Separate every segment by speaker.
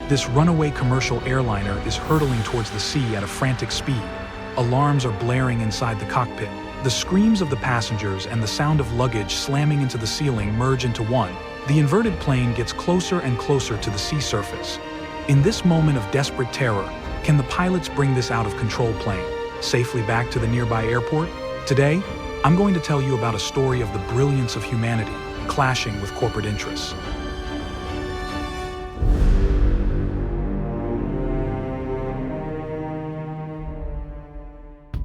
Speaker 1: This runaway commercial airliner is hurtling towards the sea at a frantic speed. Alarms are blaring inside the cockpit. The screams of the passengers and the sound of luggage slamming into the ceiling merge into one. The inverted plane gets closer and closer to the sea surface. In this moment of desperate terror, can the pilots bring this out-of-control plane safely back to the nearby airport? Today, I'm going to tell you about a story of the brilliance of humanity clashing with corporate interests.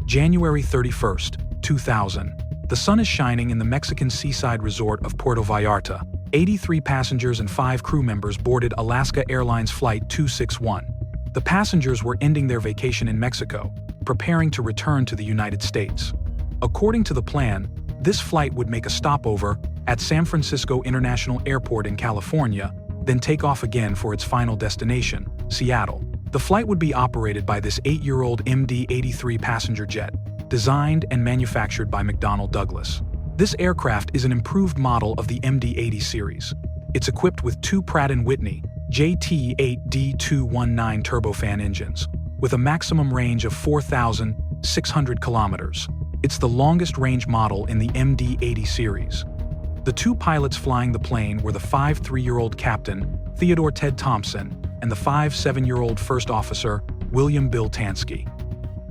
Speaker 1: January 31st, 2000. The sun is shining in the Mexican seaside resort of Puerto Vallarta. 83 passengers and 5 crew members boarded Alaska Airlines Flight 261. The passengers were ending their vacation in Mexico, preparing to return to the United States. According to the plan, this flight would make a stopover at San Francisco International Airport in California, then take off again for its final destination, Seattle. The flight would be operated by this 8-year-old MD-83 passenger jet, designed and manufactured by McDonnell Douglas. This aircraft is an improved model of the MD-80 series. It's equipped with 2 Pratt & Whitney JT8D219 turbofan engines, with a maximum range of 4,600 kilometers. It's the longest range model in the MD-80 series. The 2 pilots flying the plane were the 5'3" captain, Theodore Ted Thompson, and the 5'7" first officer, William Bill Tansky.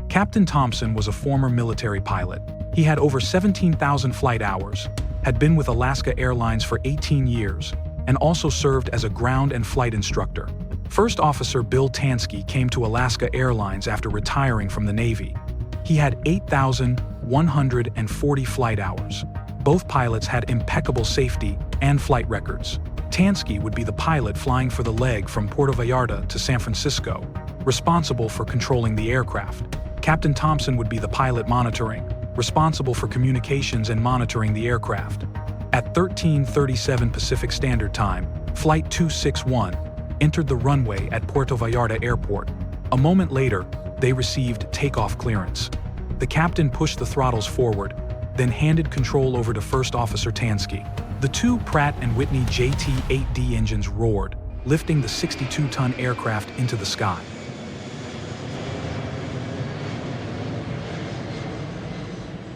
Speaker 1: Captain Thompson was a former military pilot. He had over 17,000 flight hours, had been with Alaska Airlines for 18 years, and also served as a ground and flight instructor. First Officer Bill Tansky came to Alaska Airlines after retiring from the Navy. He had 8,140 flight hours. Both pilots had impeccable safety and flight records. Tansky would be the pilot flying for the leg from Puerto Vallarta to San Francisco, responsible for controlling the aircraft. Captain Thompson would be the pilot monitoring, responsible for communications and monitoring the aircraft. At 13:37 Pacific Standard Time, Flight 261 entered the runway at Puerto Vallarta Airport. A moment later, they received takeoff clearance. The captain pushed the throttles forward, then handed control over to First Officer Tansky. The 2 Pratt & Whitney JT8D engines roared, lifting the 62-ton aircraft into the sky.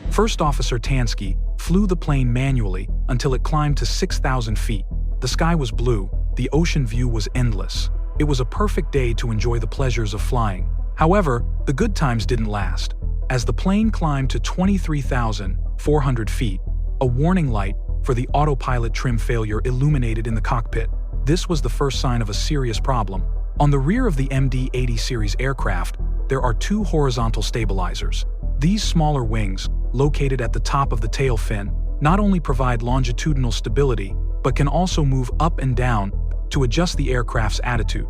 Speaker 1: First Officer Tansky flew the plane manually until it climbed to 6,000 feet. The sky was blue, the ocean view was endless. It was a perfect day to enjoy the pleasures of flying. However, the good times didn't last. As the plane climbed to 23,400 feet, a warning light for the autopilot trim failure illuminated in the cockpit. This was the first sign of a serious problem. On the rear of the MD-80 series aircraft, there are 2 horizontal stabilizers. These smaller wings, located at the top of the tail fin, not only provide longitudinal stability, but can also move up and down to adjust the aircraft's attitude.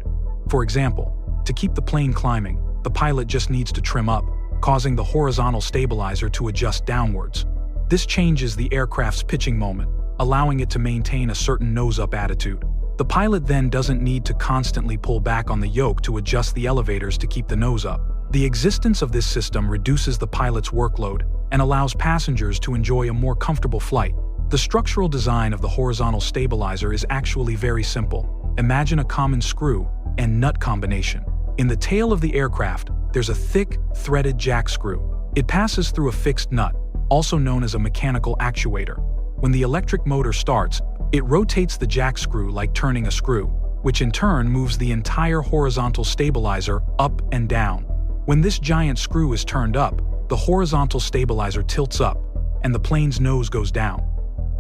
Speaker 1: For example, to keep the plane climbing, the pilot just needs to trim up, causing the horizontal stabilizer to adjust downwards. This changes the aircraft's pitching moment, allowing it to maintain a certain nose-up attitude. The pilot then doesn't need to constantly pull back on the yoke to adjust the elevators to keep the nose up. The existence of this system reduces the pilot's workload and allows passengers to enjoy a more comfortable flight. The structural design of the horizontal stabilizer is actually very simple. Imagine a common screw and nut combination. In the tail of the aircraft, there's a thick, threaded jackscrew. It passes through a fixed nut, also known as a mechanical actuator. When the electric motor starts, it rotates the jackscrew like turning a screw, which in turn moves the entire horizontal stabilizer up and down. When this giant screw is turned up, the horizontal stabilizer tilts up, and the plane's nose goes down.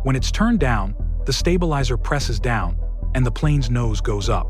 Speaker 1: When it's turned down, the stabilizer presses down, and the plane's nose goes up.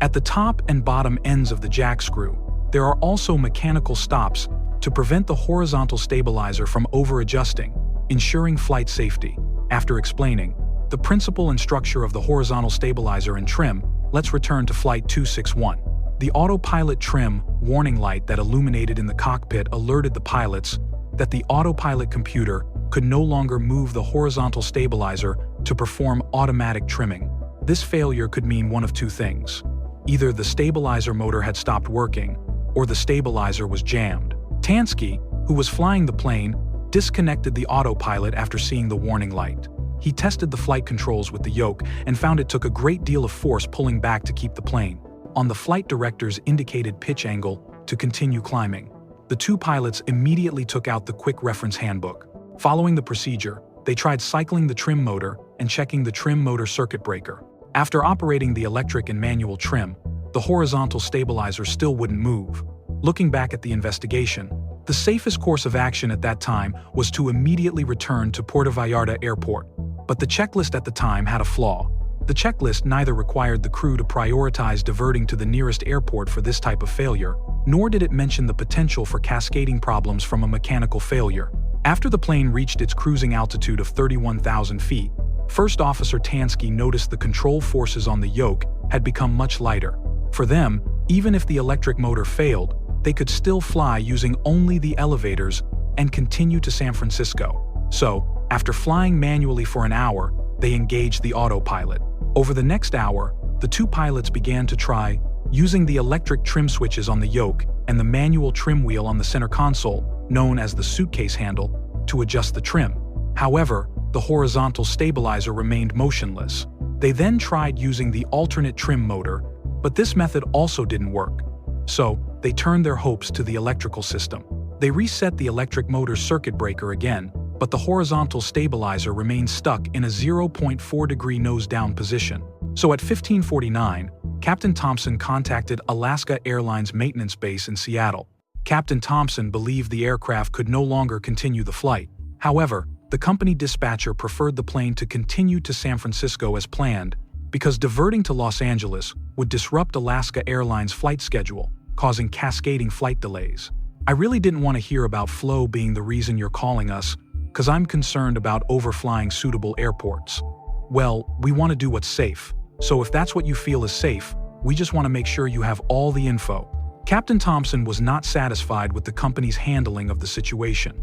Speaker 1: At the top and bottom ends of the jackscrew, there are also mechanical stops to prevent the horizontal stabilizer from over-adjusting, ensuring flight safety. After explaining the principle and structure of the horizontal stabilizer and trim, let's return to Flight 261. The autopilot trim warning light that illuminated in the cockpit alerted the pilots that the autopilot computer could no longer move the horizontal stabilizer to perform automatic trimming. This failure could mean one of 2 things. Either the stabilizer motor had stopped working, or the stabilizer was jammed. Tansky, who was flying the plane, disconnected the autopilot after seeing the warning light. He tested the flight controls with the yoke and found it took a great deal of force pulling back to keep the plane on the flight director's indicated pitch angle to continue climbing. The two pilots immediately took out the quick reference handbook. Following the procedure, they tried cycling the trim motor and checking the trim motor circuit breaker. After operating the electric and manual trim, the horizontal stabilizer still wouldn't move. Looking back at the investigation, the safest course of action at that time was to immediately return to Puerto Vallarta Airport. But the checklist at the time had a flaw. The checklist neither required the crew to prioritize diverting to the nearest airport for this type of failure, nor did it mention the potential for cascading problems from a mechanical failure. After the plane reached its cruising altitude of 31,000 feet, First Officer Tansky noticed the control forces on the yoke had become much lighter. For them, even if the electric motor failed, they could still fly using only the elevators and continue to San Francisco. So, after flying manually for an hour, they engaged the autopilot. Over the next hour, the two pilots began to try using the electric trim switches on the yoke and the manual trim wheel on the center console, known as the suitcase handle, to adjust the trim. However, the horizontal stabilizer remained motionless. They then tried using the alternate trim motor, but this method also didn't work. So, they turned their hopes to the electrical system. They reset the electric motor circuit breaker again, but the horizontal stabilizer remained stuck in a 0.4-degree nose-down position. So at 15:49, Captain Thompson contacted Alaska Airlines maintenance base in Seattle. Captain Thompson believed the aircraft could no longer continue the flight. However, the company dispatcher preferred the plane to continue to San Francisco as planned because diverting to Los Angeles would disrupt Alaska Airlines' flight schedule, causing cascading flight delays. "I really didn't want to hear about flow being the reason you're calling us, because I'm concerned about overflying suitable airports." "Well, we want to do what's safe. So if that's what you feel is safe, we just want to make sure you have all the info." Captain Thompson was not satisfied with the company's handling of the situation.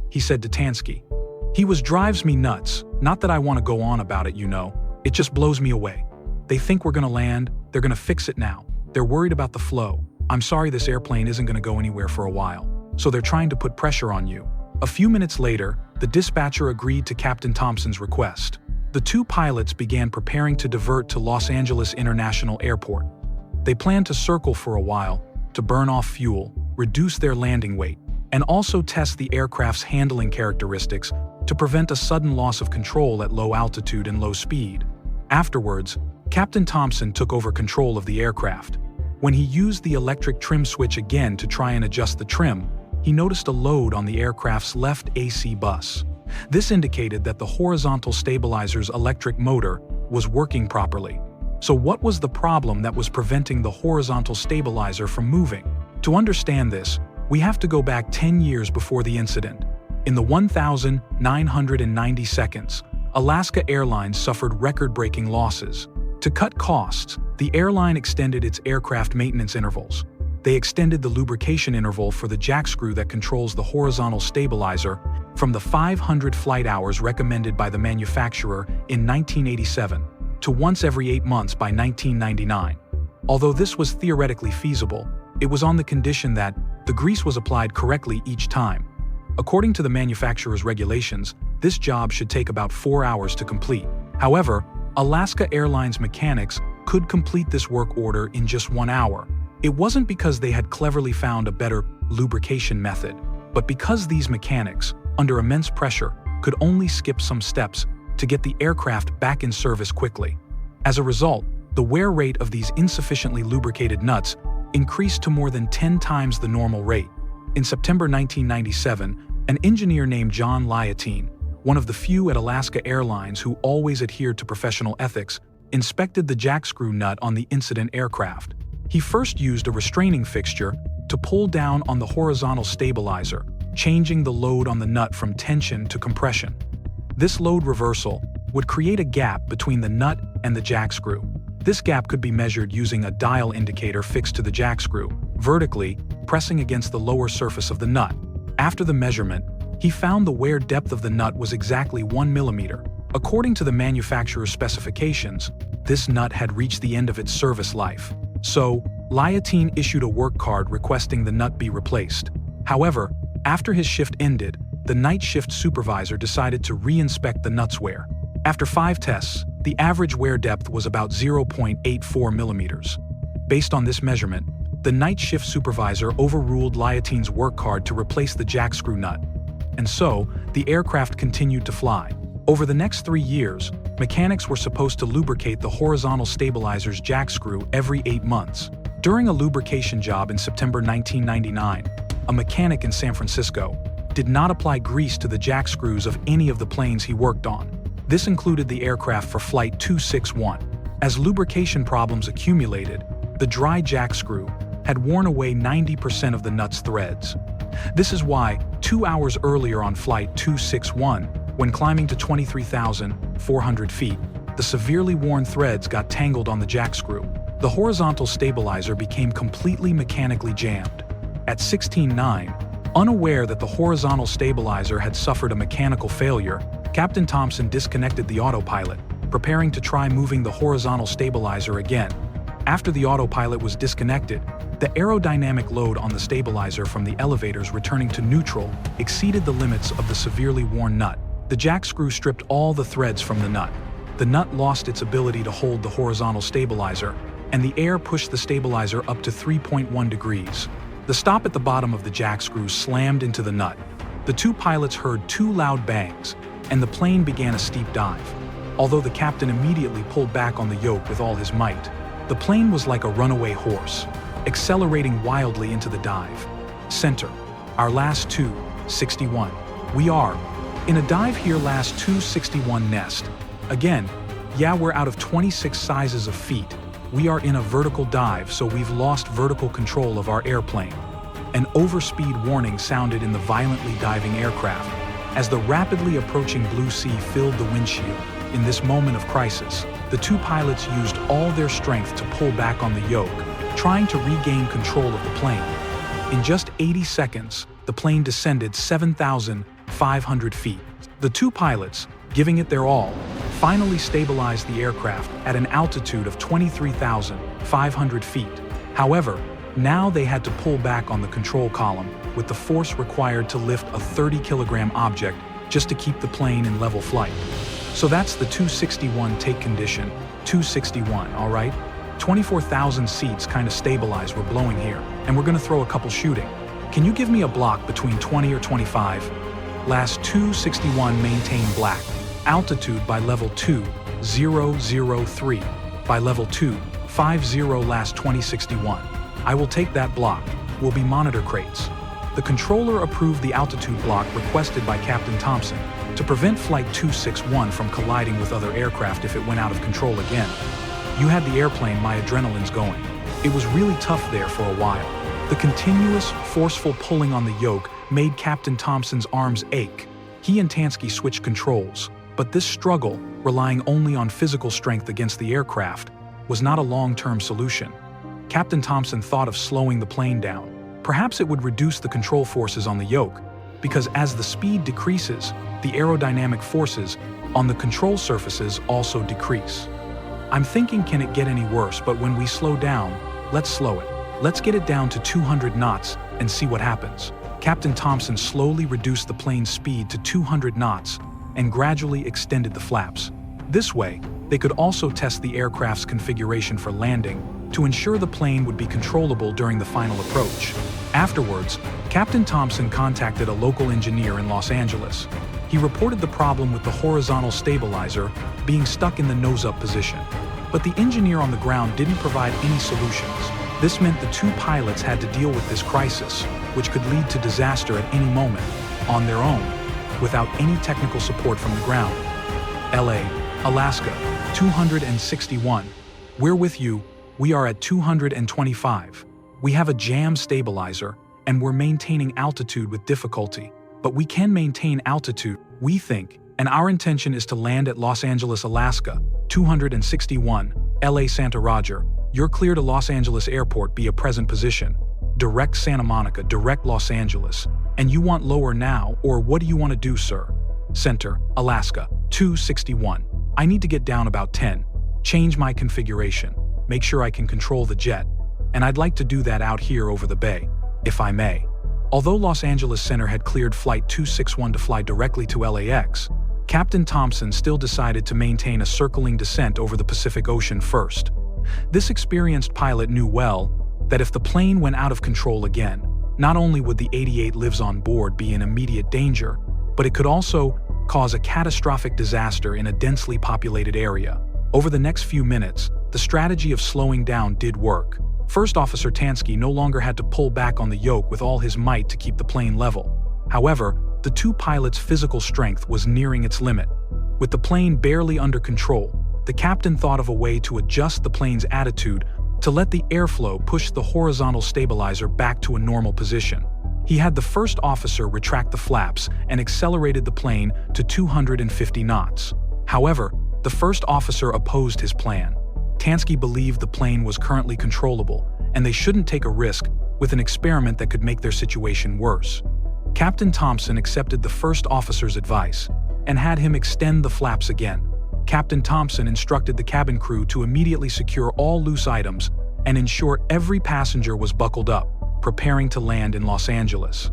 Speaker 1: He said to Tansky, "He drives me nuts. Not that I want to go on about it, you know. It just blows me away. They think we're going to land, they're going to fix it now. They're worried about the flow. I'm sorry this airplane isn't going to go anywhere for a while. So they're trying to put pressure on you." A few minutes later, the dispatcher agreed to Captain Thompson's request. The two pilots began preparing to divert to Los Angeles International Airport. They planned to circle for a while, to burn off fuel, reduce their landing weight, and also test the aircraft's handling characteristics to prevent a sudden loss of control at low altitude and low speed. Afterwards, Captain Thompson took over control of the aircraft. When he used the electric trim switch again to try and adjust the trim, he noticed a load on the aircraft's left AC bus. This indicated that the horizontal stabilizer's electric motor was working properly. So what was the problem that was preventing the horizontal stabilizer from moving? To understand this, we have to go back 10 years before the incident. In the 1,990 seconds, Alaska Airlines suffered record-breaking losses. To cut costs, the airline extended its aircraft maintenance intervals. They extended the lubrication interval for the jackscrew that controls the horizontal stabilizer from the 500 flight hours recommended by the manufacturer in 1987 to once every 8 months by 1999. Although this was theoretically feasible, it was on the condition that the grease was applied correctly each time. According to the manufacturer's regulations, this job should take about 4 hours to complete. However, Alaska Airlines mechanics could complete this work order in just 1 hour. It wasn't because they had cleverly found a better lubrication method, but because these mechanics, under immense pressure, could only skip some steps to get the aircraft back in service quickly. As a result, the wear rate of these insufficiently lubricated nuts increased to more than 10 times the normal rate. In September 1997, an engineer named John Liotine, one of the few at Alaska Airlines who always adhered to professional ethics, inspected the jackscrew nut on the incident aircraft. He first used a restraining fixture to pull down on the horizontal stabilizer, changing the load on the nut from tension to compression. This load reversal would create a gap between the nut and the jackscrew. This gap could be measured using a dial indicator fixed to the jackscrew, vertically, pressing against the lower surface of the nut. After the measurement, he found the wear depth of the nut was exactly 1 millimeter. According to the manufacturer's specifications, this nut had reached the end of its service life. So, Liotine issued a work card requesting the nut be replaced. However, after his shift ended, the night shift supervisor decided to re-inspect the nut's wear. After 5 tests, the average wear depth was about 0.84 millimeters. Based on this measurement, the night shift supervisor overruled Liotine's work card to replace the jackscrew nut. And so, the aircraft continued to fly. Over the next 3 years, mechanics were supposed to lubricate the horizontal stabilizer's jackscrew every 8 months. During a lubrication job in September 1999, a mechanic in San Francisco did not apply grease to the jackscrews of any of the planes he worked on. This included the aircraft for Flight 261. As lubrication problems accumulated, the dry jackscrew had worn away 90% of the nut's threads. This is why, 2 hours earlier on Flight 261, when climbing to 23,400 feet, the severely worn threads got tangled on the jackscrew. The horizontal stabilizer became completely mechanically jammed. At 16:09, unaware that the horizontal stabilizer had suffered a mechanical failure, Captain Thompson disconnected the autopilot, preparing to try moving the horizontal stabilizer again. After the autopilot was disconnected, the aerodynamic load on the stabilizer from the elevators returning to neutral exceeded the limits of the severely worn nut. The jackscrew stripped all the threads from the nut. The nut lost its ability to hold the horizontal stabilizer, and the air pushed the stabilizer up to 3.1 degrees. The stop at the bottom of the jackscrew slammed into the nut. The two pilots heard 2 loud bangs, and the plane began a steep dive. Although the captain immediately pulled back on the yoke with all his might, the plane was like a runaway horse, accelerating wildly into the dive. Center, our last 261. We are in a dive here, last 261 nest. Again, yeah, we're out of 26 sizes of feet. We are in a vertical dive, so we've lost vertical control of our airplane. An overspeed warning sounded in the violently diving aircraft as the rapidly approaching blue sea filled the windshield. In this moment of crisis, the 2 pilots used all their strength to pull back on the yoke, trying to regain control of the plane. In just 80 seconds, the plane descended 7,500 feet. The 2 pilots, giving it their all, finally stabilized the aircraft at an altitude of 23,500 feet. However, now they had to pull back on the control column with the force required to lift a 30-kilogram object just to keep the plane in level flight. So that's the 261 take condition. 261, all right? 24,000 seats kind of stabilized, we're blowing here, and we're gonna throw a couple shooting. Can you give me a block between 20 or 25? Last 261 maintain black. Altitude by level 2003. By level 250 last 2061. I will take that block. Will be monitor crates. The controller approved the altitude block requested by Captain Thompson to prevent Flight 261 from colliding with other aircraft if it went out of control again. You had the airplane, my adrenaline's going. It was really tough there for a while. The continuous, forceful pulling on the yoke made Captain Thompson's arms ache. He and Tansky switched controls, but this struggle, relying only on physical strength against the aircraft, was not a long-term solution. Captain Thompson thought of slowing the plane down. Perhaps it would reduce the control forces on the yoke, because as the speed decreases, the aerodynamic forces on the control surfaces also decrease. I'm thinking, can it get any worse? But when we slow down, let's slow it. Let's get it down to 200 knots and see what happens. Captain Thompson slowly reduced the plane's speed to 200 knots and gradually extended the flaps. This way, they could also test the aircraft's configuration for landing to ensure the plane would be controllable during the final approach. Afterwards, Captain Thompson contacted a local engineer in Los Angeles. He reported the problem with the horizontal stabilizer being stuck in the nose-up position. But the engineer on the ground didn't provide any solutions. This meant the 2 pilots had to deal with this crisis, which could lead to disaster at any moment, on their own, without any technical support from the ground. LA, Alaska, 261. We're with you. We are at 225. We have a jam stabilizer, and we're maintaining altitude with difficulty. But we can maintain altitude, we think, and our intention is to land at Los Angeles, Alaska, 261, LA Santa Roger. You're clear to Los Angeles Airport, be a present position. Direct Santa Monica, direct Los Angeles. And you want lower now, or what do you want to do, sir? Center, Alaska, 261. I need to get down about 10. Change my configuration. Make sure I can control the jet. And I'd like to do that out here over the bay, if I may. Although Los Angeles Center had cleared Flight 261 to fly directly to LAX, Captain Thompson still decided to maintain a circling descent over the Pacific Ocean first. This experienced pilot knew well that if the plane went out of control again, not only would the 88 lives on board be in immediate danger, but it could also cause a catastrophic disaster in a densely populated area. Over the next few minutes, the strategy of slowing down did work. First Officer Tansky no longer had to pull back on the yoke with all his might to keep the plane level. However, the two pilots' physical strength was nearing its limit. With the plane barely under control, the captain thought of a way to adjust the plane's attitude to let the airflow push the horizontal stabilizer back to a normal position. He had the first officer retract the flaps and accelerated the plane to 250 knots. However, the first officer opposed his plan. Tansky believed the plane was currently controllable, and they shouldn't take a risk with an experiment that could make their situation worse. Captain Thompson accepted the first officer's advice and had him extend the flaps again. Captain Thompson instructed the cabin crew to immediately secure all loose items and ensure every passenger was buckled up, preparing to land in Los Angeles.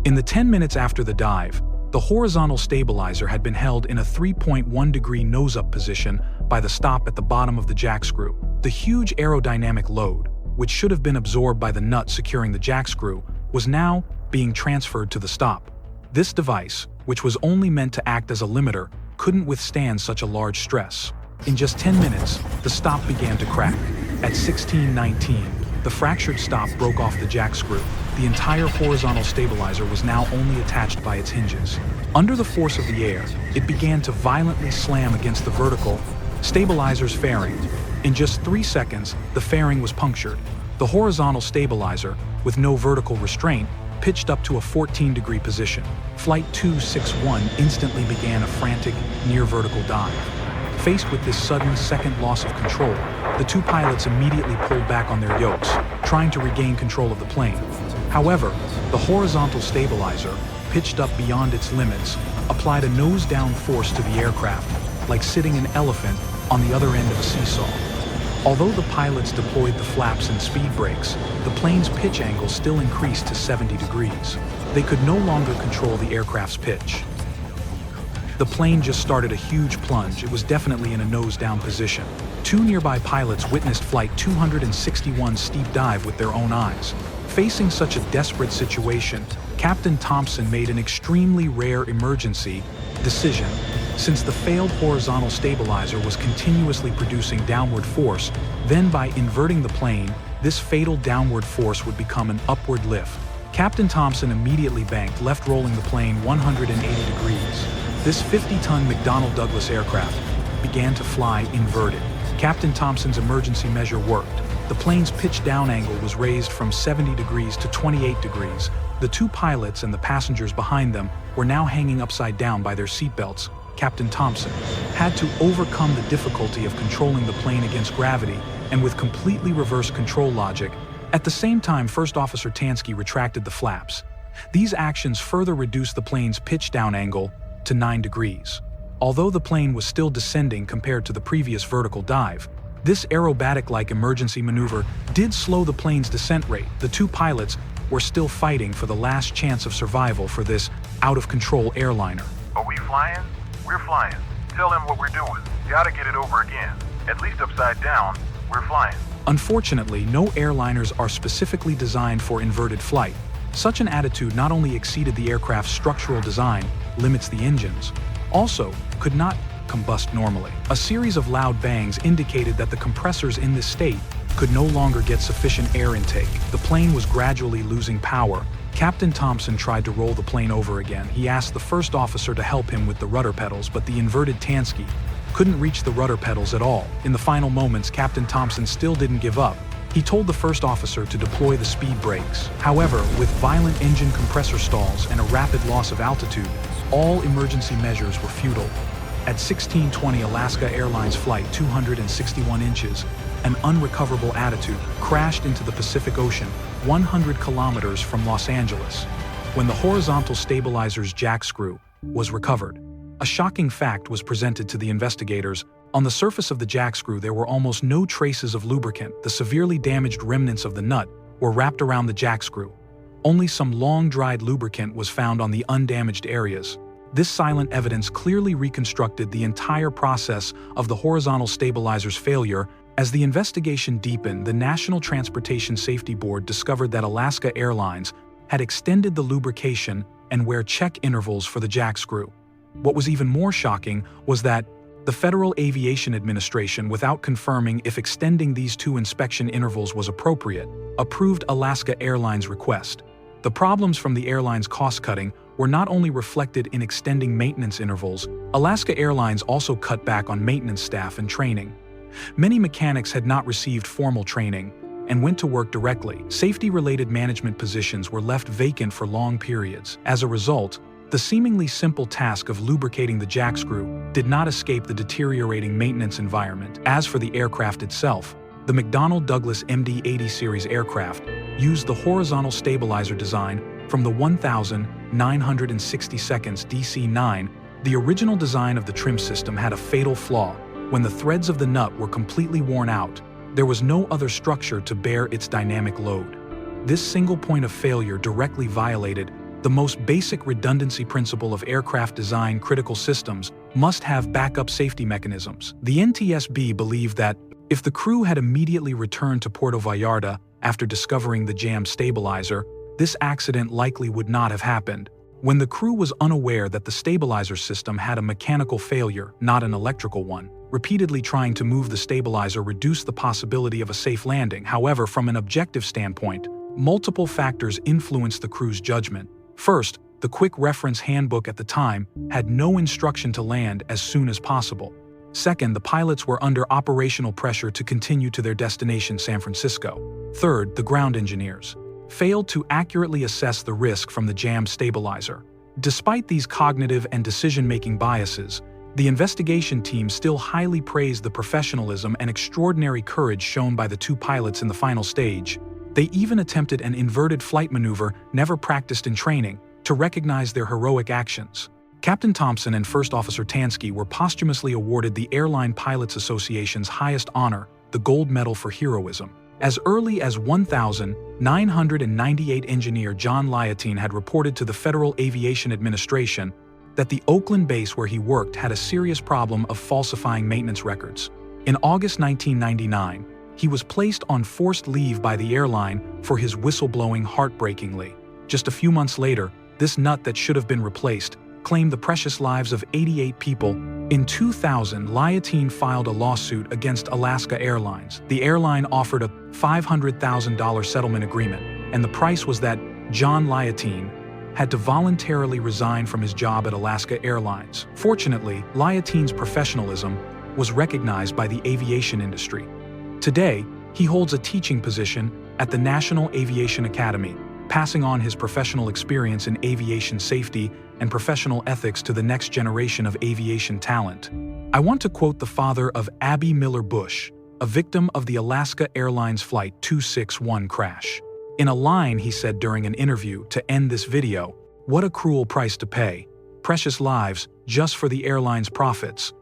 Speaker 1: In the 10 minutes after the dive, the horizontal stabilizer had been held in a 3.1-degree nose-up position by the stop at the bottom of the jackscrew. The huge aerodynamic load, which should have been absorbed by the nut securing the jackscrew, was now being transferred to the stop. This device, which was only meant to act as a limiter, couldn't withstand such a large stress. In just 10 minutes, the stop began to crack. At 16:19, the fractured stop broke off the jackscrew. The entire horizontal stabilizer was now only attached by its hinges. Under the force of the air, it began to violently slam against the vertical stabilizer's fairing. In just 3 seconds, the fairing was punctured. The horizontal stabilizer, with no vertical restraint, pitched up to a 14-degree position. Flight 261 instantly began a frantic, near-vertical dive. Faced with this sudden second loss of control, the two pilots immediately pulled back on their yokes, trying to regain control of the plane. However, the horizontal stabilizer, pitched up beyond its limits, applied a nose-down force to the aircraft, like sitting an elephant on the other end of a seesaw. Although the pilots deployed the flaps and speed brakes, the plane's pitch angle still increased to 70 degrees. They could no longer control the aircraft's pitch. The plane just started a huge plunge. It was definitely in a nose-down position. Two nearby pilots witnessed Flight 261's steep dive with their own eyes. Facing such a desperate situation, Captain Thompson made an extremely rare emergency decision. Since the failed horizontal stabilizer was continuously producing downward force, then by inverting the plane, this fatal downward force would become an upward lift. Captain Thompson immediately banked, left rolling the plane 180 degrees. This 50-ton McDonnell Douglas aircraft began to fly inverted. Captain Thompson's emergency measure worked. The plane's pitch-down angle was raised from 70 degrees to 28 degrees. The two pilots and the passengers behind them were now hanging upside down by their seatbelts. Captain Thompson had to overcome the difficulty of controlling the plane against gravity and with completely reversed control logic. At the same time, First Officer Tansky retracted the flaps. These actions further reduced the plane's pitch-down angle to 9 degrees. Although the plane was still descending compared to the previous vertical dive, this aerobatic-like emergency maneuver did slow the plane's descent rate. The two pilots were still fighting for the last chance of survival for this out-of-control airliner.
Speaker 2: Are we flying? We're flying. Tell them what we're doing. Gotta get it over again. At least upside down, we're flying.
Speaker 1: Unfortunately, no airliners are specifically designed for inverted flight. Such an attitude not only exceeded the aircraft's structural design, limits the engines, also could not combust normally. A series of loud bangs indicated that the compressors in this state could no longer get sufficient air intake. The plane was gradually losing power. Captain Thompson tried to roll the plane over again. He asked the first officer to help him with the rudder pedals, but the inverted Tansky couldn't reach the rudder pedals at all. In the final moments, Captain Thompson still didn't give up. He told the first officer to deploy the speed brakes. However, with violent engine compressor stalls and a rapid loss of altitude, all emergency measures were futile. At 16:20, Alaska Airlines Flight 261 inches, an unrecoverable attitude, crashed into the Pacific Ocean, 100 kilometers from Los Angeles. When the horizontal stabilizer's jackscrew was recovered, a shocking fact was presented to the investigators. On the surface of the jackscrew, there were almost no traces of lubricant. The severely damaged remnants of the nut were wrapped around the jackscrew. Only some long-dried lubricant was found on the undamaged areas. This silent evidence clearly reconstructed the entire process of the horizontal stabilizer's failure As the investigation deepened, the National Transportation Safety Board discovered that Alaska Airlines had extended the lubrication and wear check intervals for the Jackscrew. What was even more shocking was that the Federal Aviation Administration, without confirming if extending these two inspection intervals was appropriate, approved Alaska Airlines' request. The problems from the airline's cost-cutting were not only reflected in extending maintenance intervals, Alaska Airlines also cut back on maintenance staff and training. Many mechanics had not received formal training and went to work directly. Safety-related management positions were left vacant for long periods. As a result, the seemingly simple task of lubricating the Jackscrew did not escape the deteriorating maintenance environment. As for the aircraft itself, the McDonnell Douglas MD-80 series aircraft used the horizontal stabilizer design from the 1962nd DC-9. The original design of the trim system had a fatal flaw. When the threads of the nut were completely worn out, there was no other structure to bear its dynamic load. This single point of failure directly violated the most basic redundancy principle of aircraft design. Critical systems must have backup safety mechanisms. The NTSB believed that if the crew had immediately returned to Puerto Vallarta after discovering the jammed stabilizer, this accident likely would not have happened. When the crew was unaware that the stabilizer system had a mechanical failure, not an electrical one, repeatedly trying to move the stabilizer reduced the possibility of a safe landing. However, from an objective standpoint, multiple factors influenced the crew's judgment. First, the quick reference handbook at the time had no instruction to land as soon as possible. Second, the pilots were under operational pressure to continue to their destination, San Francisco. Third, the ground engineers failed to accurately assess the risk from the jammed stabilizer. Despite these cognitive and decision-making biases, the investigation team still highly praised the professionalism and extraordinary courage shown by the two pilots in the final stage. They even attempted an inverted flight maneuver never practiced in training to recognize their heroic actions. Captain Thompson and First Officer Tansky were posthumously awarded the Airline Pilots Association's highest honor, the Gold Medal for Heroism. As early as 1998, engineer John Liotine had reported to the Federal Aviation Administration that the Oakland base where he worked had a serious problem of falsifying maintenance records. In August 1999, he was placed on forced leave by the airline for his whistleblowing. Heartbreakingly, just a few months later, this nut that should have been replaced claimed the precious lives of 88 people. In 2000, Liotine filed a lawsuit against Alaska Airlines. The airline offered a $500,000 settlement agreement, and the price was that John Liotine had to voluntarily resign from his job at Alaska Airlines. Fortunately, Liotine's professionalism was recognized by the aviation industry. Today, he holds a teaching position at the National Aviation Academy, passing on his professional experience in aviation safety and professional ethics to the next generation of aviation talent. I want to quote the father of Abby Miller Bush, a victim of the Alaska Airlines Flight 261 crash. In a line he said during an interview to end this video, "What a cruel price to pay. Precious lives, just for the airline's profits."